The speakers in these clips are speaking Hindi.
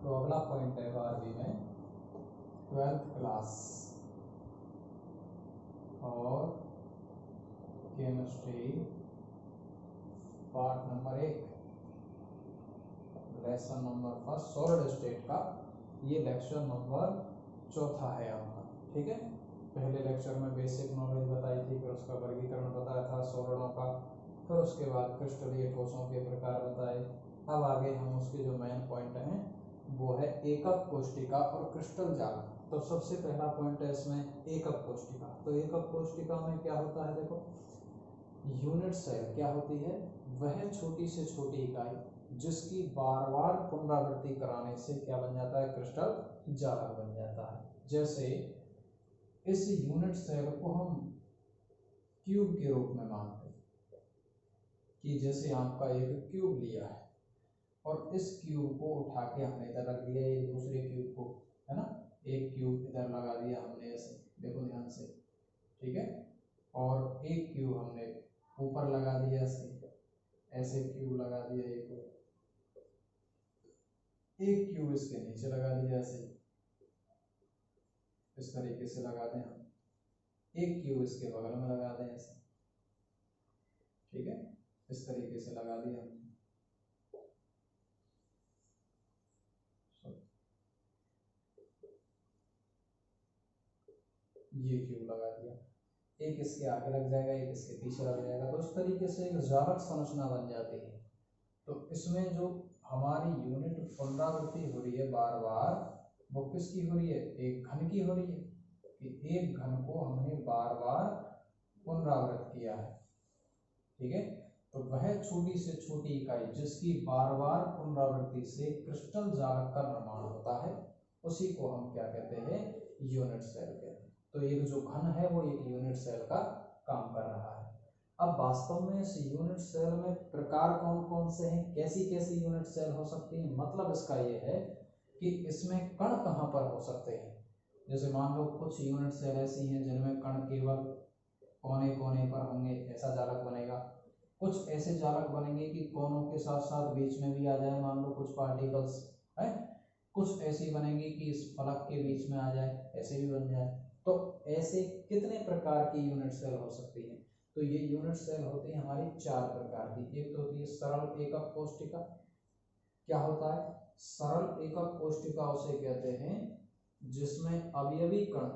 तो अगला पॉइंट है 12वीं में 12th क्लास और chemistry part number 1 lesson number 1 solid state का ये लेक्चर नंबर 4 है आपका। ठीक है, पहले लेक्चर में बेसिक नॉलेज बताई थी, फिर उसका वर्गीकरण बताया था सॉलिडों का, फिर उसके बाद क्रिस्टलीय ठोसों के प्रकार बताए। अब आगे हम उसके जो मेन पॉइंट हैं वो है एकक कोष्टिका और क्रिस्टल जाल। तो सबसे पहला पॉइंट है इसमें एकक कोष्टिका। तो एकक कोष्टिका में क्या होता है, देखो यूनिट सेल क्या होती है, वह छोटी से छोटी इकाई जिसकी बार बार पुनरावृत्ति कराने से क्या बन जाता है, क्रिस्टल जालक बन जाता है। जैसे इस यूनिट सेल को हम क्यूब के रूप में मानते हैं कि जैसे आपका एक क्यूब लिया है और इस क्यूब को उठा के हमने इधर रख दिया, एक दूसरे क्यूब को, है ना, एक क्यूब इधर लगा दिया हमने ऐसे, देखो ध्यान से, ठीक है, और एक क्यूब हमने ऊपर लगा दिया ऐसे क्यूब लगा दिया, एक क्यूब इसके नीचे लगा दिया ऐसे, इस तरीके से लगा दें हम, एक क्यूब इसके बगल में लगा दें ऐसे, ठीक है, इस तरीके से लगा दिया हमने। ये क्यूब लगा दिया, एक इसके आगे लग जाएगा, एक इसके पीछे लग जाएगा, तो इस तरीके से एक जालक संरचना बन जाती है। तो इसमें जो हमारी यूनिट पुनरावृत्ति हो रही है बार बार, वो किसकी हो रही है, एक घन की हो रही है, कि एक घन को हमने बार बार पुनरावृत्त किया है। ठीक है, तो वह छोटी से छोटी इकाई जिसकी बार बार पुनरावृत्ति से क्रिस्टल जालक का निर्माण होता है, उसी को हम क्या कहते हैं, यूनिट सेल कहते हैं। तो एक जो घन है वो एक यूनिट सेल का काम कर रहा है। अब वास्तव में इस यूनिट सेल में प्रकार कौन कौन से हैं, कैसी कैसी यूनिट सेल हो सकती है, मतलब इसका ये है कि इसमें कण कहाँ पर हो सकते हैं। जैसे मान लो कुछ यूनिट सेल ऐसी हैं जिनमें कण केवल कोने कोने पर होंगे, ऐसा जालक बनेगा। कुछ ऐसे जालक बनेंगे कि कोनों के साथ साथ बीच में भी आ जाए, मान लो कुछ पार्टिकल्स है। कुछ ऐसी बनेंगी कि इस फलक के बीच में आ जाए, ऐसे भी बन जाए। तो ऐसे कितने प्रकार की यूनिट सेल हो सकती है, तो ये यूनिट सेल होती है हमारी 4 प्रकार की। एक तो होती है सरल एकक कोष्टिका। क्या होता है सरल एकक कोष्टिका, उसे कहते हैं जिसमें अवयवी कण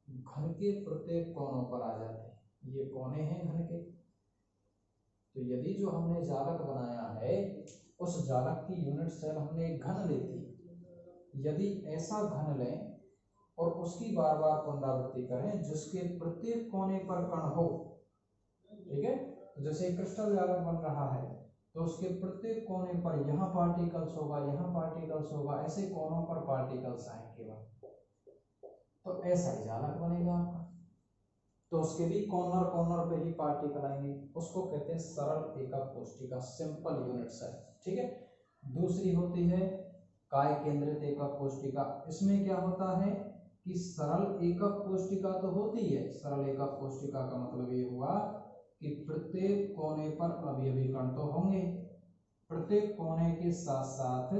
घन के प्रत्येक कोनों पर आ जाते हैं। ये कोने हैं घन के, तो यदि जो हमने जालक बनाया है उस जालक की यूनिट सेल हमने एक घन ली थी, यदि ऐसा घन लें और उसकी बार बार पुनरावृत्ति करें जिसके प्रत्येक कोने पर कण हो, ठीक है, तो जैसे क्रिस्टल जालक बन रहा है तो उसके प्रत्येक कोने पर यहाँ पार्टिकल्स होगा, यहाँ पार्टिकल्स होगा, ऐसे कोनों पर पार्टिकल्स आएंगे, तो ऐसा ही जालक बनेगा आपका। तो उसके भी कॉर्नर कॉर्नर पे ही पार्टिकल आएंगे, उसको कहते हैं सरल एकक कोष्टिका, सिंपल यूनिट सेल। ठीक है, दूसरी होती है काय केंद्रित एकक कोष्टिका। इसमें क्या होता है कि सरल एकक कोष्टिका तो होती है, सरल एकक कोष्टिका का मतलब ये हुआ कि प्रत्येक कोने पर अवयवी कण तो होंगे, प्रत्येक कोने के साथ साथ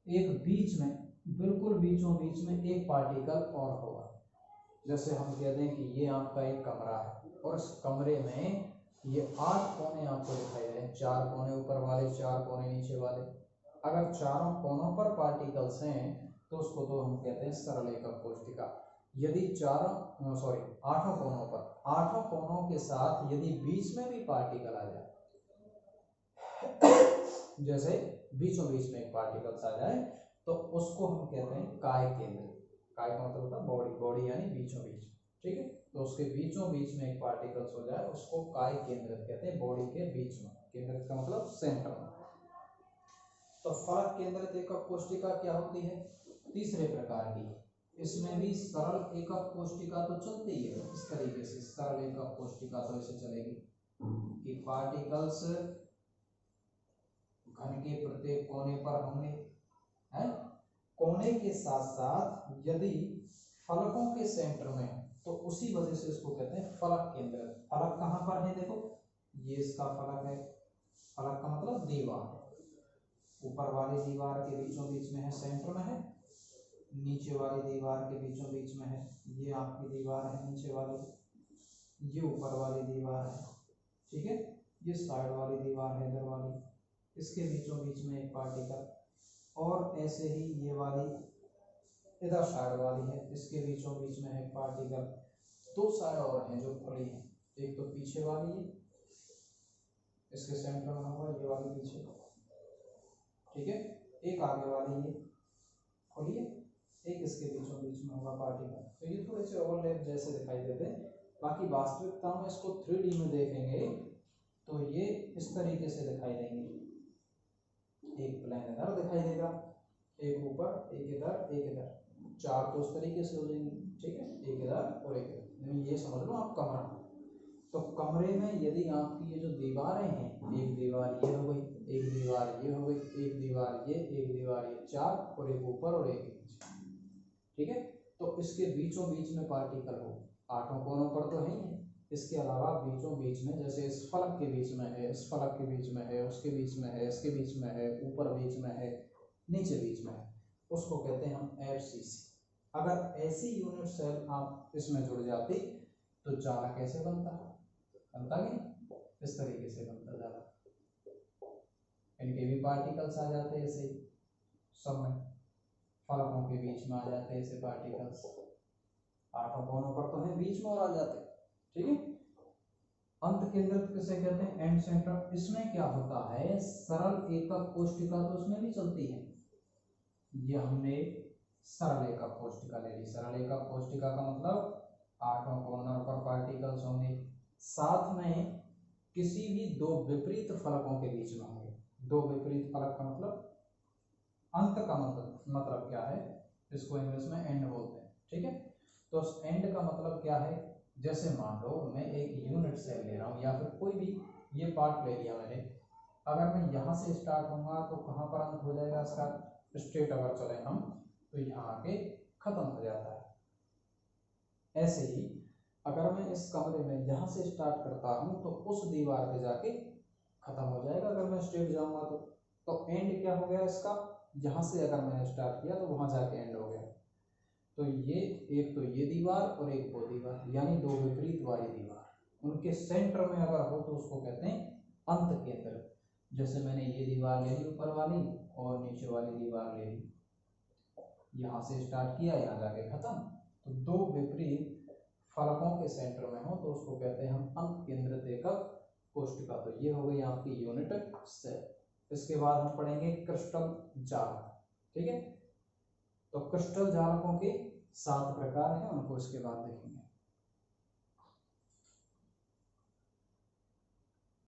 एक बीच में, बिल्कुल बीचों बीच में एक पार्टिकल और होगा। जैसे हम कहते हैं कि ये आपका एक कमरा है और इस कमरे में ये 8 कोने आपको दिखाई दे रहे हैं, 4 कोने ऊपर वाले, 4 कोने नीचे वाले। अगर चारों कोनों पर पार्टिकल्स हैं तो उसको तो हम कहते हैं सरल एकक कोष्टिका। यदि 8 कोनों पर, 8 कोनों के साथ यदि बीच में भी पार्टिकल आ जाए, जैसे बीचों बीच में एक पार्टिकल्स आ जाए, तो उसको हम कहते हैं काय केंद्रित। काय का मतलब होता है बॉडी, बॉडी यानी बीचों बीच, ठीक है, तो उसके बीचों बीच में एक पार्टिकल्स हो जाए उसको काय केंद्रित कहते हैं, बॉडी के बीच में, केंद्रित का मतलब सेंटर में। तो फलक केंद्रित एकक कोष्टिका क्या होती है, तीसरे प्रकार की। इसमें भी सरल एकक कोष्टिका तो चलती है इस तरीके से, सरल एकक कोष्टिका तो ऐसे चलेगी कि पार्टिकल्स घन के प्रत्येक कोने पर होंगे, है, कोने के साथ साथ यदि फलकों के सेंटर में, तो उसी वजह से इसको कहते हैं फलक केंद्रित। फलक कहाँ पर है, देखो ये इसका फलक है, फलक का मतलब दीवार, ऊपर वाली दीवार के बीचों बीच में है, सेंटर में है, नीचे वाली दीवार के बीचों बीच में है, ये आपकी दीवार है नीचे वाली, ये ऊपर वाली दीवार है, ठीक है, ये साइड वाली दीवार है इधर वाली, इसके बीचों बीच में एक पार्टिकल, और ऐसे ही ये वाली इधर साइड वाली है, इसके बीचों बीच में है पार्टिकल। दो साइड और हैं जो खुली हैं, एक तो पीछे वाली है, इसके सेंटर में होगा ये वाली पीछे, ठीक है, एक आगे वाली ये खुली है, एक इसके बीचों बीच में होगा पार्टिकल। तो ये थोड़े से ओवरलैप जैसे दिखाई देते हैं, बाकी वास्तविकता में इसको 3D में देखेंगे तो ये इस तरीके से दिखाई देंगे, एक प्लेन इधर दिखाई देगा, एक ऊपर, एक इधर, एक इधर, चार तो उस तरीके से हो जाएंगे, ठीक है, एक इधर और एक इधर। ये समझ लो आप कमरा, तो कमरे में यदि आपकी ये जो दीवारें हैं, एक दीवार ये हो गई, एक दीवार ये हो गई, एक दीवार ये, एक दीवार ये, चार, और एक ऊपर और एक नीचे, ठीक है, तो इसके बीचों बीच में पार्टिकल हो, आठों कोनों पर तो है ही है, इसके अलावा बीचों बीच में, जैसे इस फलक के बीच में है, इस फलक के बीच में है, उसके बीच में है, इसके बीच में है, ऊपर बीच में है, नीचे बीच में है, उसको कहते हैं हम FCC। अगर ऐसी यूनिट सेल आप इसमें जुड़ जाती तो जाला कैसे बनता कि इस तरीके से बनता जाला, इनके भी पार्टिकल्स आ जाते ऐसे ही, सब में फलकों के बीच में आ जाते ऐसे पार्टिकल्स, आठों कोनों पर तो है, बीच में और आ जाते, ठीक है। अंत केंद्रित किसे कहते हैं? And centre. इसमें क्या होता है, सरल एकक कोष्टिका तो उसमें भी चलती है, ये हमने सरल एकक कोष्टिका ले ली। सरल एकक कोष्टिका का मतलब आठों कॉर्नर पर पार्टिकल्स होंगे, साथ में किसी भी दो विपरीत फलकों के बीच में होंगे। दो विपरीत फलक का मतलब अंत का मतलब क्या है, इसको इंग्लिश में एंड बोलते हैं, ठीक है। तो एंड का मतलब क्या है, जैसे मान लो मैं एक यूनिट सेल ले रहा हूँ या फिर कोई भी ये पार्ट ले लिया मैंने, अगर मैं यहाँ से स्टार्ट होऊंगा तो कहाँ पर अंत हो जाएगा इसका, स्ट्रेट अगर चले हम तो यहाँ आके खत्म हो जाता है। ऐसे ही अगर मैं इस कमरे में यहाँ से स्टार्ट करता हूँ तो उस दीवार पे जाके खत्म हो जाएगा, अगर मैं स्ट्रेट जाऊंगा तो एंड क्या हो गया इसका, यहाँ से अगर मैंने स्टार्ट किया तो वहाँ जाके एंड हो गया। तो ये एक तो ये दीवार और एक वो दीवार, यानी दो विपरीत वाली दीवार, उनके सेंटर में अगर हो तो उसको कहते हैं अंत केंद्र। जैसे मैंने ये दीवार ले ली ऊपर वाली और नीचे वाली दीवार ले ली, यहाँ से स्टार्ट किया यहाँ जाके खत्म, तो दो विपरीत फलकों के सेंटर में हो तो उसको कहते हैं हम अंत केंद्रित एकक कोष्टिका। तो ये हो गई आपकी यूनिट सेल। इसके बाद हम पढ़ेंगे क्रिस्टल जालक, ठीक है। तो क्रिस्टल जालकों के 7 प्रकार हैं, उनको इसके बाद देखेंगे।